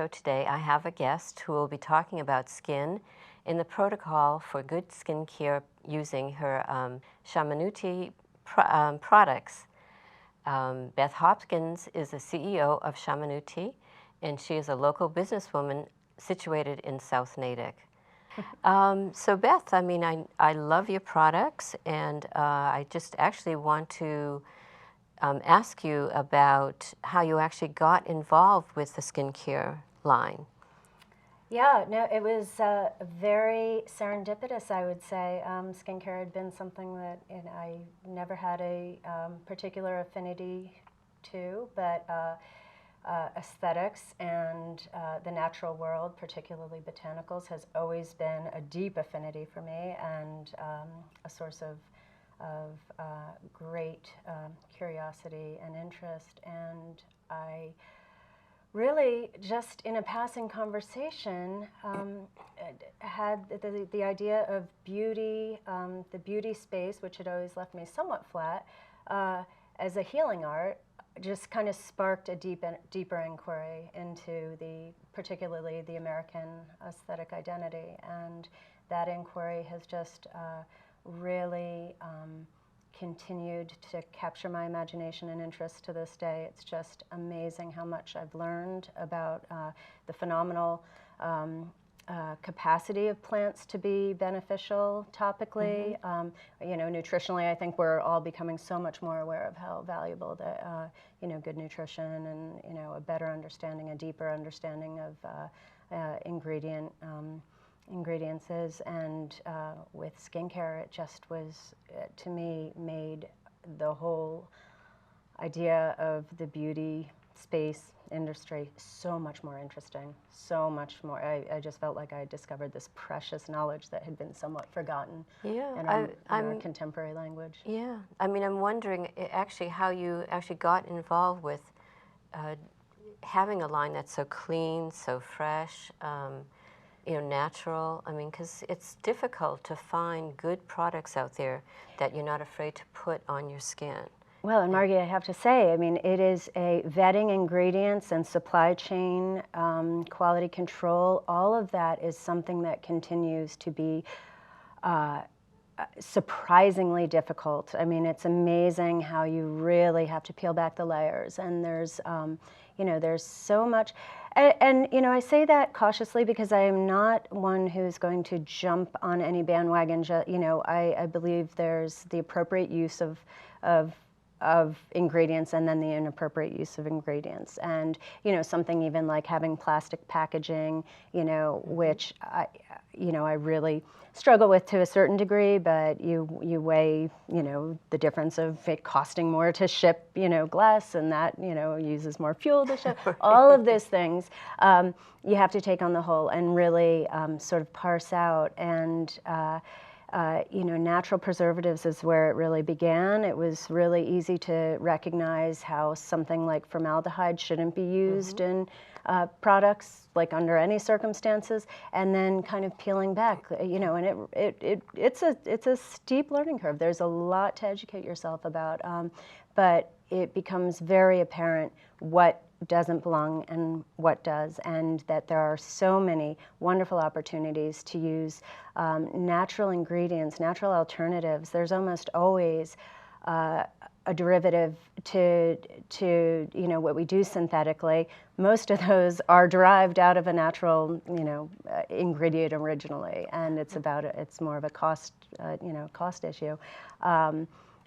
today I have a guest who will be talking about skin in the protocol for good skin care using her Shamanuti products. Beth Hopkins is the CEO of Shamanuti, and she is a local businesswoman situated in So Natick. So Beth, I mean, I love your products, and I just actually want to ask you about how you actually got involved with the skincare line. Yeah, no, it was very serendipitous, I would say. Skincare had been something that I never had a particular affinity to, but aesthetics and the natural world, particularly botanicals, has always been a deep affinity for me and a source of great curiosity and interest. And I really, just in a passing conversation, had the idea of beauty, the beauty space, which had always left me somewhat flat, as a healing art, just kind of sparked a deeper inquiry into particularly the American aesthetic identity. And that inquiry has just really continued to capture my imagination and interest to this day. It's just amazing how much I've learned about the phenomenal capacity of plants to be beneficial topically. You know, nutritionally, I think we're all becoming so much more aware of how valuable that you know, good nutrition and a better understanding, a deeper understanding of ingredients is. And with skincare, it just was, to me, made the whole idea of the beauty space industry so much more interesting, so much more. I just felt like I had discovered this precious knowledge that had been somewhat forgotten in our contemporary language. Yeah, I mean, I'm wondering actually how you actually got involved with having a line that's so clean, so fresh, natural. I mean, because it's difficult to find good products out there that you're not afraid to put on your skin. Well, and Margie, I have to say, I mean, it is a vetting ingredients and supply chain quality control. All of that is something that continues to be surprisingly difficult. I mean, it's amazing how you really have to peel back the layers, and there's there's so much. And I say that cautiously because I am not one who's going to jump on any bandwagon. I believe there's the appropriate use of ingredients and then the inappropriate use of ingredients. And something even like having plastic packaging, which I really struggle with to a certain degree, but you weigh the difference of it costing more to ship glass, and that uses more fuel to ship. All of those things you have to take on the whole and really sort of parse out. And natural preservatives is where it really began. It was really easy to recognize how something like formaldehyde shouldn't be used in products, like under any circumstances, and then kind of peeling back, and it's a steep learning curve. There's a lot to educate yourself about, but it becomes very apparent what doesn't belong and what does, and that there are so many wonderful opportunities to use natural ingredients, natural alternatives. There's almost always a derivative to what we do synthetically. Most of those are derived out of a natural ingredient originally, and it's more of a cost issue.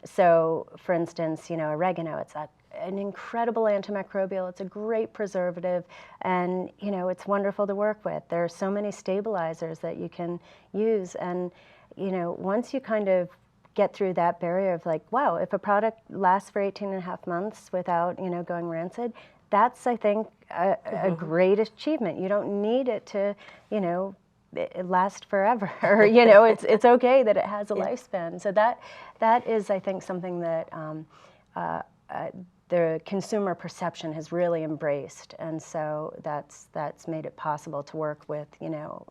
So, for instance, oregano, it's an incredible antimicrobial. It's a great preservative, and it's wonderful to work with. There are so many stabilizers that you can use, and once you kind of get through that barrier of like, wow, if a product lasts for 18.5 months without going rancid, that's, I think, a great achievement. You don't need it to it last forever. It's okay that it has a lifespan. So that is, I think, something that the consumer perception has really embraced, and so that's made it possible to work with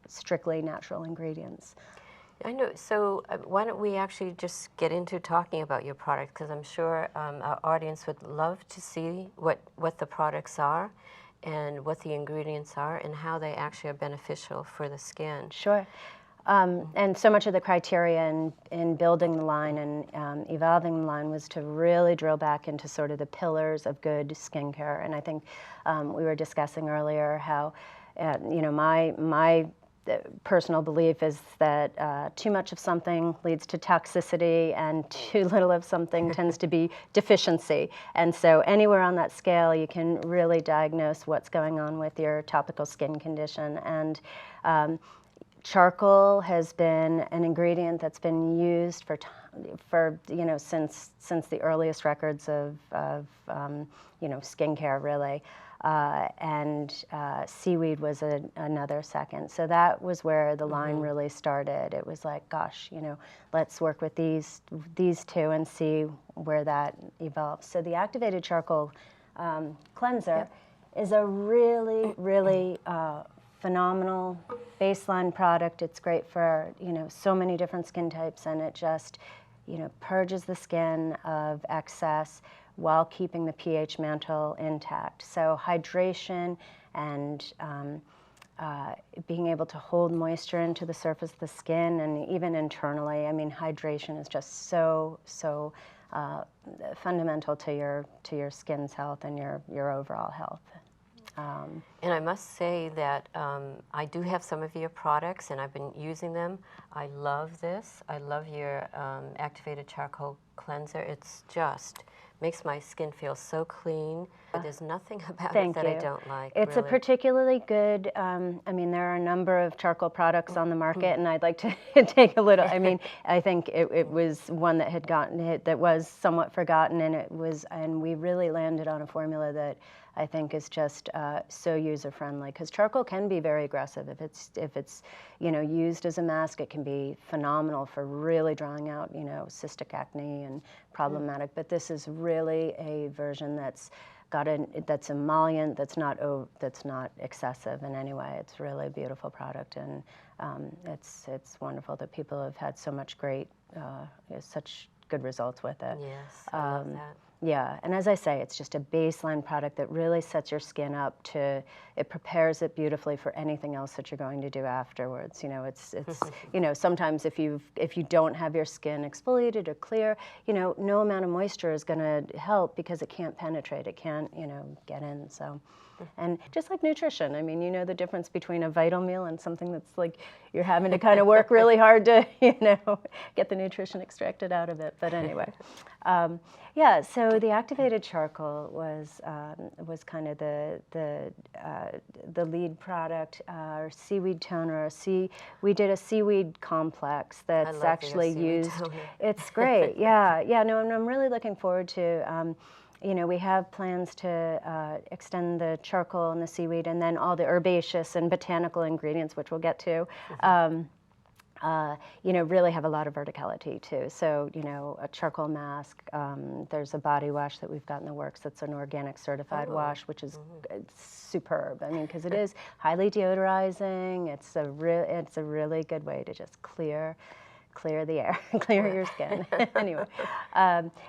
strictly natural ingredients. I know. So why don't we actually just get into talking about your product, because I'm sure our audience would love to see what the products are, and what the ingredients are and how they actually are beneficial for the skin. Sure. And so much of the criteria in building the line and evolving the line was to really drill back into sort of the pillars of good skincare. And I think we were discussing earlier how, my personal belief is that too much of something leads to toxicity and too little of something tends to be deficiency. And so anywhere on that scale, you can really diagnose what's going on with your topical skin condition. And charcoal has been an ingredient that's been used for since the earliest records of skincare, really. And seaweed was another second. So that was where the line really started. It was like, gosh, let's work with these two and see where that evolves. So the activated charcoal cleanser is a really, really phenomenal baseline product. It's great for so many different skin types, and it just purges the skin of excess while keeping the pH mantle intact. So hydration and being able to hold moisture into the surface of the skin and even internally. I mean, hydration is just so fundamental to your skin's health and your overall health. And I must say that I do have some of your products, and I've been using them. I love this. I love your activated charcoal cleanser. It's just makes my skin feel so clean. There's nothing about it that I don't like. It's really. a particularly good, there are a number of charcoal products on the market, and I'd like to take a little, I think it was one that had gotten hit, that was somewhat forgotten, and we really landed on a formula that I think is just so user-friendly, because charcoal can be very aggressive. If it's used as a mask, it can be phenomenal for really drawing out cystic acne and problematic. But this is really a version that's emollient, that's not excessive in any way. It's really a beautiful product, and it's wonderful that people have had such good results with it. Yes, I love that. Yeah, and as I say, it's just a baseline product that really sets your skin up it prepares it beautifully for anything else that you're going to do afterwards. It's sometimes if you don't have your skin exfoliated or clear, no amount of moisture is going to help, because it can't penetrate, it can't, get in, so. And just like nutrition, the difference between a vital meal and something that's like you're having to kind of work really hard to, get the nutrition extracted out of it. But anyway, so the activated charcoal was kind of the lead product. Our seaweed toner, we did a seaweed complex that's actually used. Toner. It's great, yeah. No, and I'm really looking forward to. We have plans to extend the charcoal and the seaweed, and then all the herbaceous and botanical ingredients, which we'll get to, really have a lot of verticality too. So, a charcoal mask, there's a body wash that we've got in the works that's an organic certified wash, which is superb. Because it is highly deodorizing. It's a really good way to just clear the air, clear your skin. Anyway,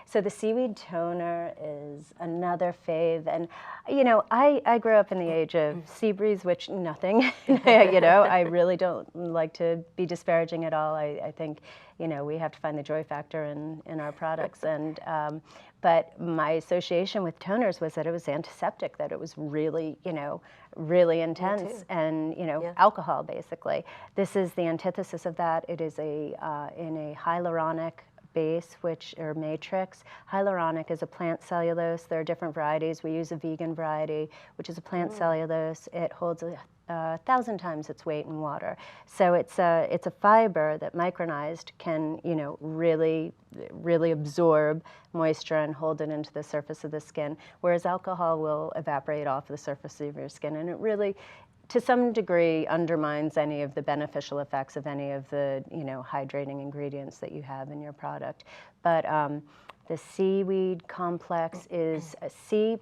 so the seaweed toner is another fave, and I grew up in the age of sea breeze, which nothing. I really don't like to be disparaging at all. I think we have to find the joy factor in our products, and but my association with toners was that it was antiseptic, that it was really really intense, and alcohol basically. This is the antithesis of that. It is in a hyaluronic base, or matrix. Hyaluronic is a plant cellulose. There are different varieties. We use a vegan variety, which is a plant cellulose. It holds 1,000 times its weight in water. So it's a fiber that micronized can really absorb moisture and hold it into the surface of the skin, whereas alcohol will evaporate off the surface of your skin, and it really, to some degree, undermines any of the beneficial effects of any of the hydrating ingredients that you have in your product. But the seaweed complex is a sea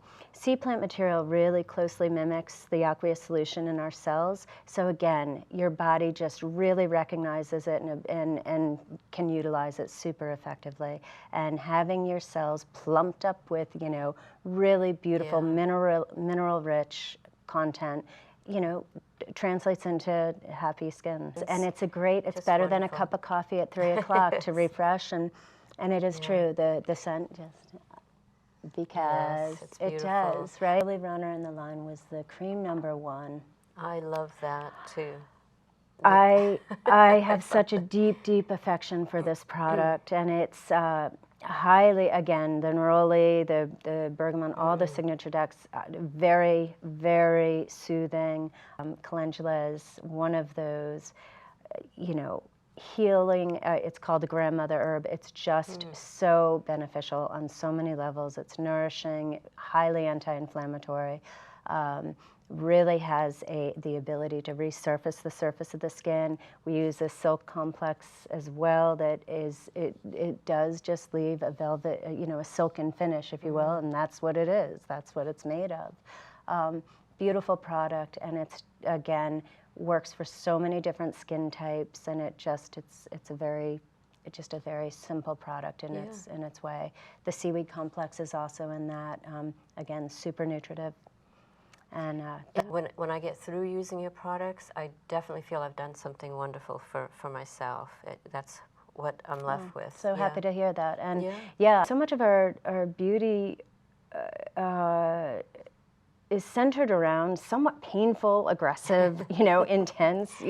plant material, really closely mimics the aqueous solution in our cells. So again, your body just really recognizes it and can utilize it super effectively. And having your cells plumped up with really beautiful mineral rich content, translates into happy skin. And it's just better than a wonderful. cup of coffee at 3 o'clock to refresh. And it is true, the scent just, because Yes, it's it beautiful. does, right? The early runner in the line was the cream #1. I love that too. I have such a deep affection for this product, and it's highly, again, the neroli, the bergamot, all the signature decks, very, very soothing. Calendula is one of those, healing. It's called the grandmother herb. It's just so beneficial on so many levels. It's nourishing, highly anti-inflammatory. Really has the ability to resurface the surface of the skin. We use a silk complex as well that it does just leave a velvet, a silken finish, if you will, and that's what it is. That's what it's made of. Beautiful product, and it's, again, works for so many different skin types, and it's a very simple product in its way. The seaweed complex is also in that. Again, super nutritive. And when I get through using your products, I definitely feel I've done something wonderful for myself. That's what I'm left with. So happy to hear that. And yeah, so much of our beauty is centered around somewhat painful, aggressive, intense,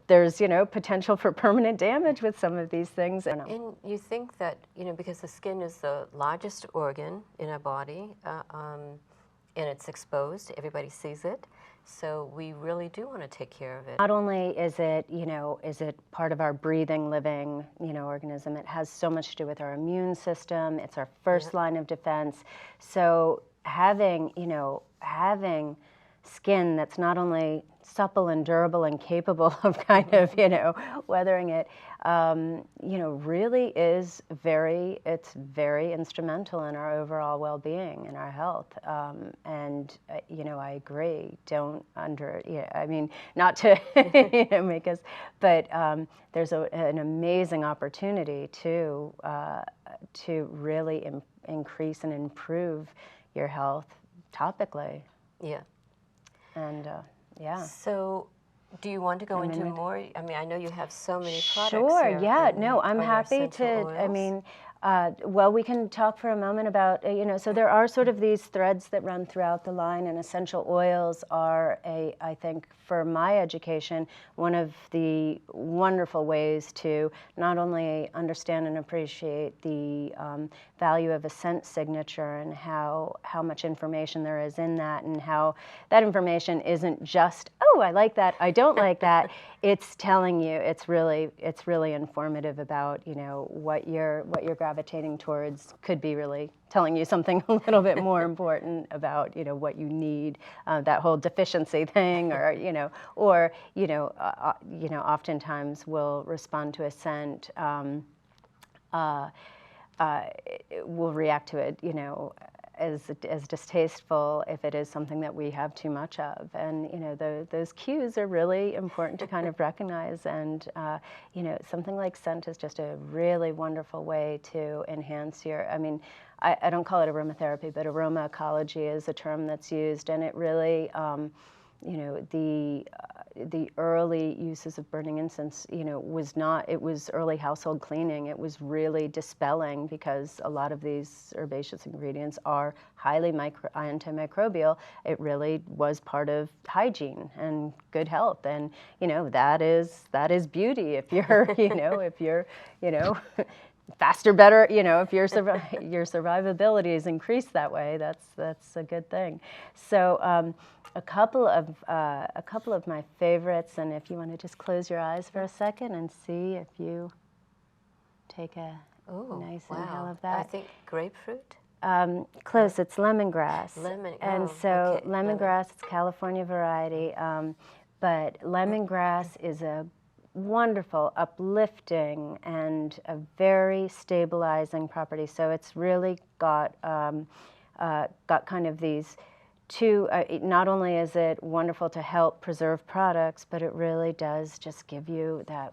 there's, potential for permanent damage with some of these things. And you think that, because the skin is the largest organ in our body, and it's exposed, everybody sees it, so we really do want to take care of it. Not only is it, part of our breathing, living, organism, it has so much to do with our immune system. It's our first line of defense. So having skin that's not only supple and durable and capable of kind of, weathering it, really is very instrumental in our overall well-being and our health. And, I agree, not to, make us, but there's an amazing opportunity to really increase and improve your health topically. Yeah. And, So, do you want to go into more? I know you have so many products. Sure, here. yeah. No, I'm Are there happy essential to, oils? well, we can talk for a moment about, so there are sort of these threads that run throughout the line, and essential oils are I think, for my education, one of the wonderful ways to not only understand and appreciate the value of a scent signature and how much information there is in that, and how that information isn't just, oh, I like that, I don't like that. It's telling you, it's really informative about, what you're gravitating towards, could be really telling you something a little bit more important about, what you need, that whole deficiency thing, or, oftentimes we'll respond to a scent, we'll react to it, as distasteful if it is something that we have too much of. And, those cues are really important to kind of recognize. And, something like scent is just a really wonderful way to enhance your, I don't call it aromatherapy, but aroma ecology is a term that's used. And it really, the early uses of burning incense, it was early household cleaning. It was really dispelling, because a lot of these herbaceous ingredients are highly antimicrobial. It really was part of hygiene and good health. And, that is beauty. If you're, faster, better, if your survivability is increased that way, that's a good thing. So a couple of my favorites, and if you want to just close your eyes for a second and see if you take a nice inhale of that. I think grapefruit. Close. It's lemongrass. Okay. Lemongrass, it's California variety, but lemongrass is a wonderful, uplifting, and a very stabilizing property. So it's really got kind of these two. Not only is it wonderful to help preserve products, but it really does just give you that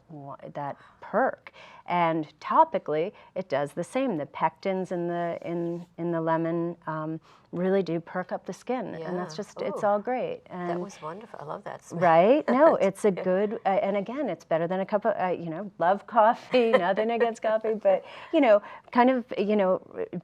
perk. And topically, it does the same. The pectins in the lemon really do perk up the skin, and that's just, it's all great. And that was wonderful. I love that smell. Right? No, it's a good, and again, it's better than a cup of, love coffee, nothing against coffee, but, kind of,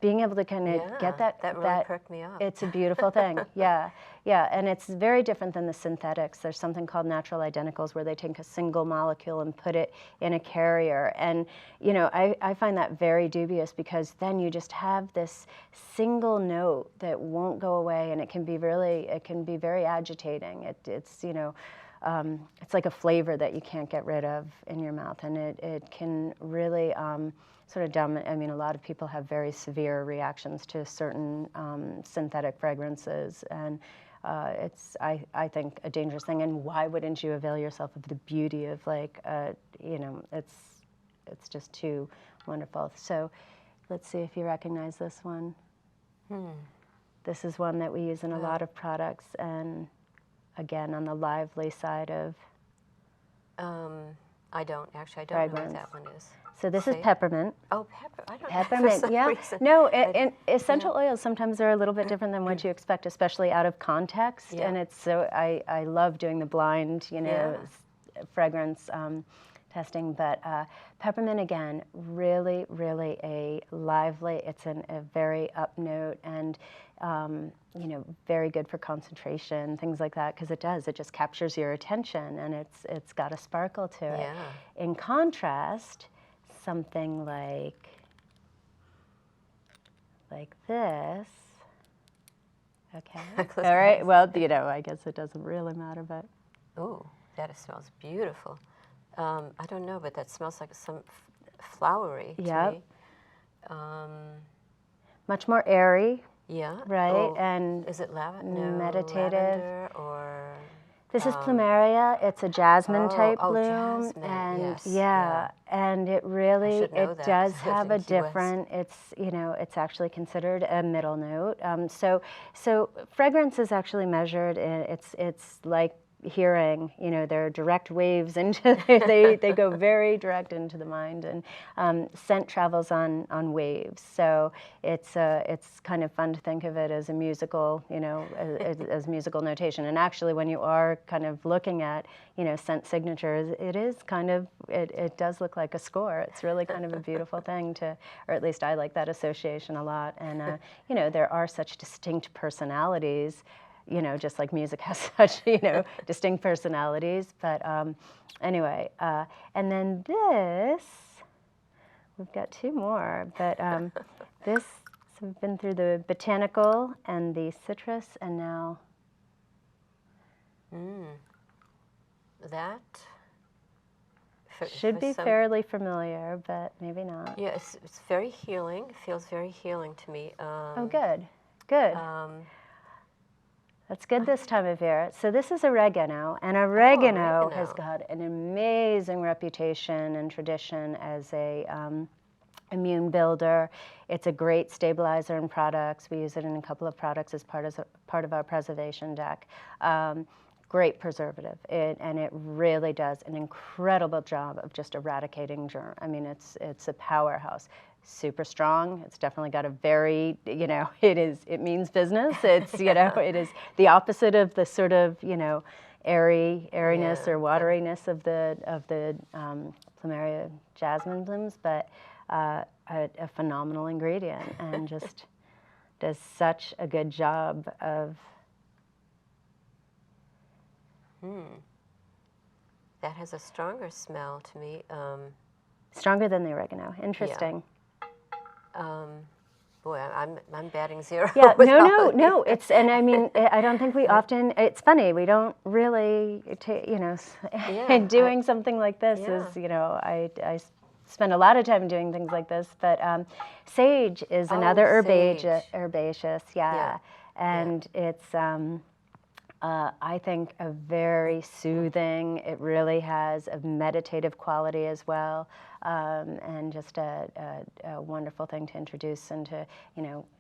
being able to kind of get that. That really perked me up. It's a beautiful thing. Yeah. Yeah. And it's very different than the synthetics. There's something called natural identicals where they take a single molecule and put it in a carrier. And, I find that very dubious, because then you just have this single note that won't go away, and it can be very agitating. It's like a flavor that you can't get rid of in your mouth, and it can really sort of dumb. I mean, a lot of people have very severe reactions to certain synthetic fragrances, and it's, I think, a dangerous thing. And why wouldn't you avail yourself of the beauty of, it's just too wonderful. So let's see if you recognize this one. This is one that we use in a lot of products, and again, on the lively side of I don't know fragrance. what that one is. So this is peppermint. Oh, I don't know. Peppermint, yeah. Reason. No, and essential oils sometimes are a little bit different than what you expect, especially out of context. And it's so, I love doing the blind, fragrance testing, but peppermint, again, really, really a lively, it's a very up note, and very good for concentration, things like that, because it just captures your attention, and it's got a sparkle to it. In contrast, something like this. Okay. All right. Well, I guess it doesn't really matter, but. Ooh, that smells beautiful. I don't know, but that smells like some flowery to me. Much more airy. Yeah. Right. Oh, and is it lavender? Meditative. Lavender or. This is plumeria. It's a jasmine type bloom, jasmine, and yes, and it really does have a Key West. different. It's actually considered a middle note. So fragrance is actually measured. It's like hearing. They're direct waves into. They go very direct into the mind, and scent travels on waves. So it's kind of fun to think of it as a musical, as musical notation. And actually, when you are kind of looking at, scent signatures, it is kind of, it does look like a score. It's really kind of a beautiful thing or at least I like that association a lot. And, there are such distinct personalities, just like music has such, distinct personalities. But anyway, and then this, we've got two more, but this, so we've been through the botanical and the citrus, and now. That should be fairly familiar, but maybe not. Yeah, it's very healing. It feels very healing to me. Oh, good. That's good this time of year. So this is oregano, and oregano has got an amazing reputation and tradition as a immune builder. It's a great stabilizer in products. We use it in a couple of products as part of our preservation deck. Great preservative, and it really does an incredible job of just eradicating germ. I mean, it's a powerhouse. Super strong. It's definitely got a very, it means business. It's, it is the opposite of the sort of, airiness or wateriness of the plumeria jasmine blooms, but a phenomenal ingredient, and just does such a good job of. That has a stronger smell to me. Stronger than the oregano. Interesting. Boy, I'm batting zero. Yeah, no. It's, and I mean, I don't think we often. It's funny, we don't really, doing something like this is, I spend a lot of time doing things like this. But sage is another herbaceous, and it's. I think a very soothing. It really has a meditative quality as well, and just a wonderful thing to introduce into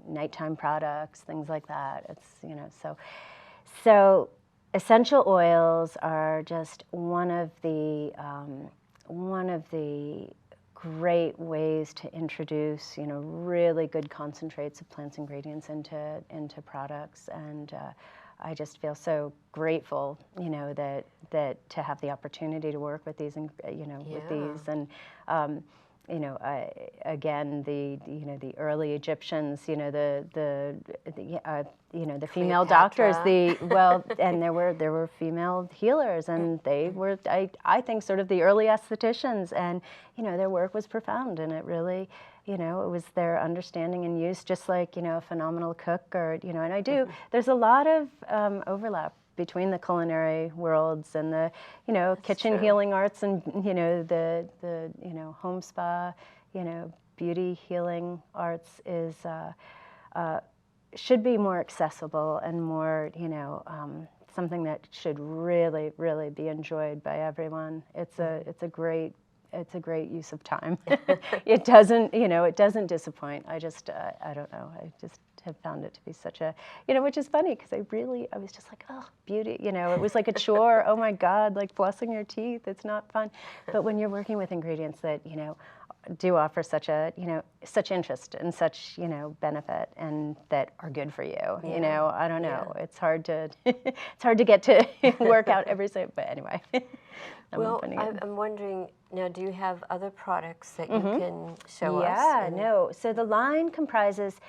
nighttime products, things like that. It's so essential oils are just one of the great ways to introduce, really good concentrates of plants ingredients into products. And I just feel so grateful, that to have the opportunity to work with these, with these. And again, the early Egyptians, the female doctors, and there were female healers, and they were, I think, sort of the early estheticians, and their work was profound, and it really, it was their understanding and use, just like a phenomenal cook, or and there's a lot of overlap between the culinary worlds and the kitchen healing arts, and the home spa, beauty healing arts is should be more accessible and more something that should really, really be enjoyed by everyone. It's a great use of time. It doesn't disappoint. I don't know. I just have found it to be such a, which is funny, because I was just like, oh, beauty, it was like a chore. Oh my God, like flossing your teeth, it's not fun. But when you're working with ingredients that, do offer such such interest and such, benefit, and that are good for you, I don't know. Yeah. It's hard to get to work out every single, but anyway. I'm wondering, now, do you have other products that you can show us? Yeah, no. So the line comprises,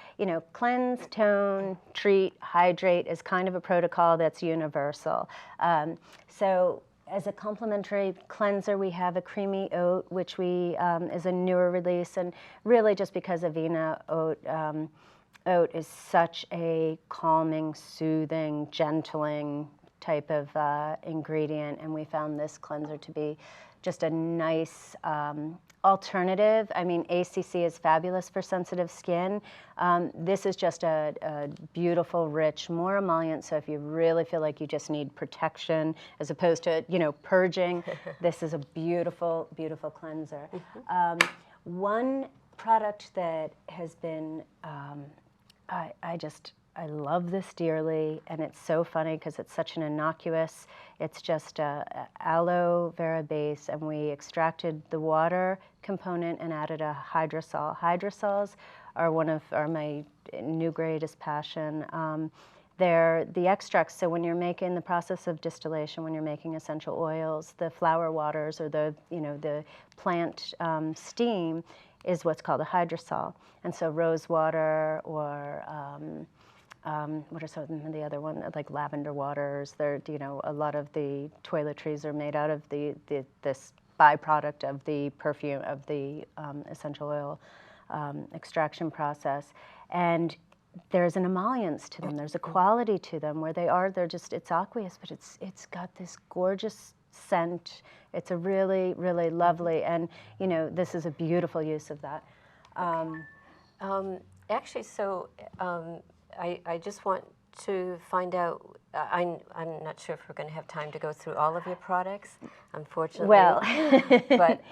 cleanse, tone, treat, hydrate is kind of a protocol that's universal. So as a complementary cleanser, we have a creamy oat, which is a newer release, and really just because Avena oat is such a calming, soothing, gentling type of ingredient, and we found this cleanser to be just a nice alternative. I mean, ACC is fabulous for sensitive skin. This is just a beautiful, rich, more emollient, so if you really feel like you just need protection as opposed to, purging, this is a beautiful, beautiful cleanser. One product that has been, I love this dearly, and it's so funny because it's such an innocuous, it's just aloe vera base, and we extracted the water component and added a hydrosol. Hydrosols are my new greatest passion. They're the extracts, so when you're making the process of distillation, when you're making essential oils, the flower waters or the plant steam is what's called a hydrosol. And so rose water or what are some of the other ones, like lavender waters? A lot of the toiletries are made out of this byproduct of the perfume, of the essential oil extraction process. And there's an emollience to them. There's a quality to them where it's aqueous, but it's got this gorgeous scent. It's a really, really lovely, and this is a beautiful use of that. Actually, so I just want to find out, I'm not sure if we're going to have time to go through all of your products, unfortunately. Well. But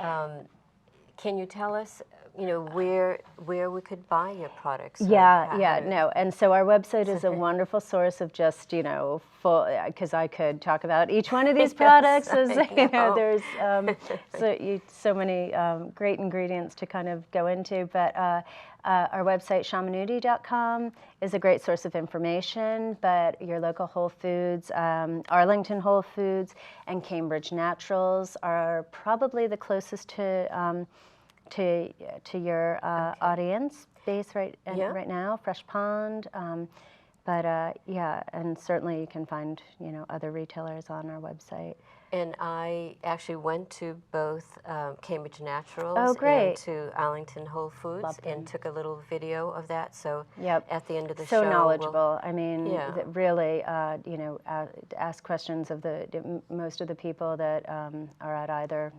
can you tell us, where we could buy your products? No. And so our website is a wonderful source of just, full, because I could talk about each one of these products. There's so many great ingredients to kind of go into. But our website, shamanuti.com, is a great source of information. But your local Whole Foods, Arlington Whole Foods, and Cambridge Naturals are probably the closest to your audience base right now. Fresh Pond, and certainly you can find other retailers on our website. And I actually went to both Cambridge Naturals and to Arlington Whole Foods and took a little video of that. So at the end of the show, so knowledgeable. I mean, really, ask questions of most of the people that are at either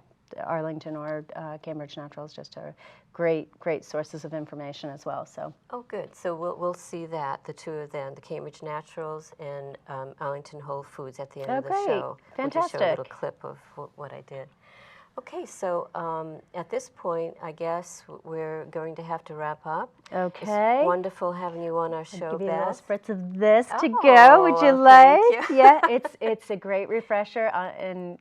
Arlington or Cambridge Naturals. Just are great sources of information as well. So good. So we'll see that, the two of them, the Cambridge Naturals and Arlington Whole Foods, at the end of the show. Fantastic. We'll just show a little clip of what I did. Okay, so at this point, I guess we're going to have to wrap up. Okay. It's wonderful having you on our show, I'll give you Beth. a little spritz of this to go. Would you like? Thank you. Yeah, it's a great refresher, and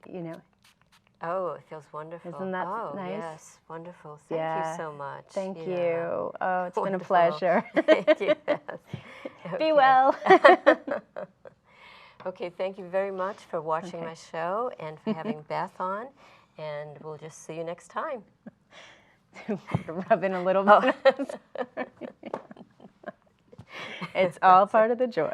Oh, it feels wonderful. Isn't that oh, nice? Yes, wonderful. Thank Yeah. you so much. Thank Yeah. you. Oh, it's been a Wonderful. pleasure. Thank you, Beth. Be Okay. well. Okay, thank you very much for watching my show and for having Beth on, and we'll just see you next time. Rubbing a little bit. It's all part of the joy.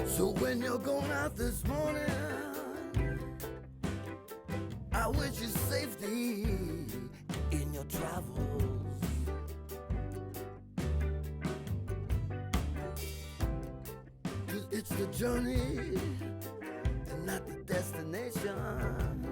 So when you're going out this morning, I wish you safety in your travels. 'Cause it's the journey and not the destination.